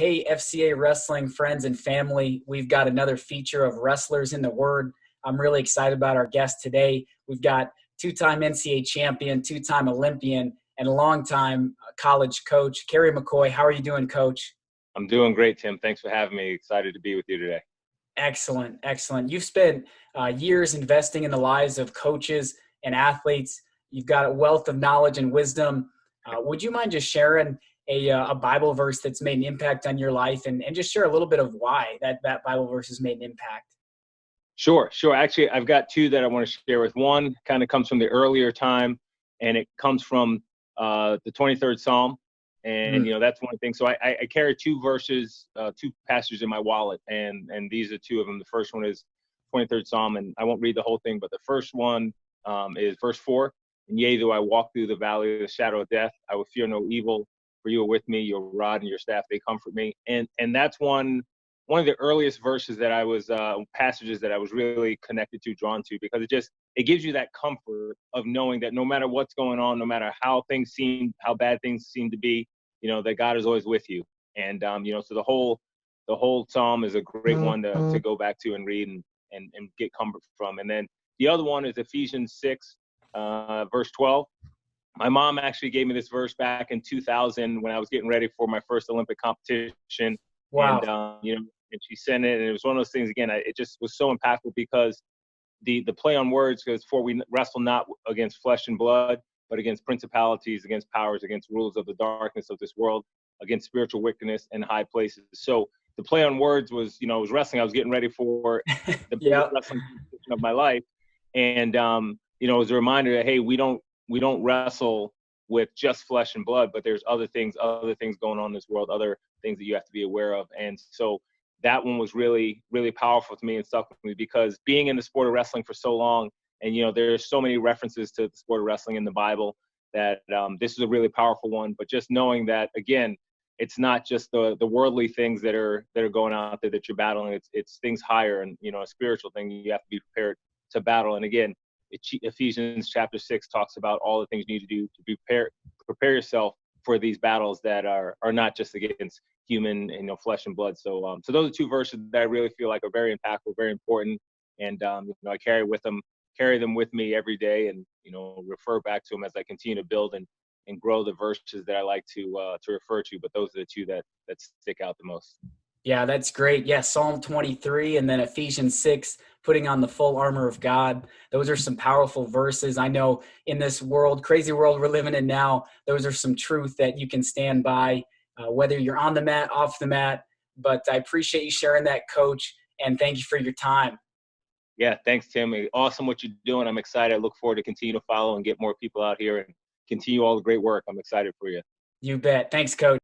Hey, FCA wrestling friends and family, we've got another feature of Wrestlers in the Word. I'm really excited about our guest today. We've got two-time NCAA champion, two-time Olympian, and longtime college coach, Kerry McCoy. How are you doing, Coach? I'm doing great, Tim. Thanks for having me. Excited to be with you today. Excellent, excellent. You've spent years investing in the lives of coaches and athletes. You've got a wealth of knowledge and wisdom. Would you mind just sharing a Bible verse that's made an impact on your life and just share a little bit of why that Bible verse has made an impact? Sure. Actually, I've got two that I want to share with. One kind of comes from the earlier time, and it comes from the 23rd Psalm. And, that's one thing. So I carry two verses, two passages in my wallet, and these are two of them. The first one is 23rd Psalm, and I won't read the whole thing, but the first one is verse 4. And yea, though I walk through the valley of the shadow of death, I will fear no evil, for you are with me, your rod and your staff, they comfort me. And that's one of the earliest verses that I was, passages that I was really connected to, drawn to, because it gives you that comfort of knowing that no matter what's going on, no matter how bad things seem to be, that God is always with you. And, so the whole Psalm is a great one to go back to and read and get comfort from. And then the other one is Ephesians 6, verse 12. My mom actually gave me this verse back in 2000 when I was getting ready for my first Olympic competition. Wow. And, and she sent it, and it was one of those things, again, it just was so impactful because the play on words, because for we wrestle not against flesh and blood, but against principalities, against powers, against rulers of the darkness of this world, against spiritual wickedness in high places. So the play on words was, it was wrestling. I was getting ready for the biggest wrestling competition of my life. And, it was a reminder that, hey, we don't wrestle with just flesh and blood, but there's other things going on in this world, other things that you have to be aware of. And so that one was really, really powerful to me and stuck with me, because being in the sport of wrestling for so long, and, there's so many references to the sport of wrestling in the Bible, that this is a really powerful one. But just knowing that, again, it's not just the worldly things that are going out there that you're battling. It's things higher, and, a spiritual thing you have to be prepared to battle. And again, Ephesians chapter 6 talks about all the things you need to do to prepare yourself for these battles that are not just against human, flesh and blood. So those are two verses that I really feel like are very impactful, very important. And, I carry them with me every day, and, refer back to them as I continue to build and grow the verses that I like to refer to. But those are the two that stick out the most. Yeah, that's great. Yeah, Psalm 23 and then Ephesians 6, putting on the full armor of God. Those are some powerful verses. I know in this crazy world we're living in now, those are some truth that you can stand by, whether you're on the mat, off the mat. But I appreciate you sharing that, Coach, and thank you for your time. Yeah, thanks, Tim. Awesome what you're doing. I'm excited. I look forward to continue to follow and get more people out here and continue all the great work. I'm excited for you. You bet. Thanks, Coach.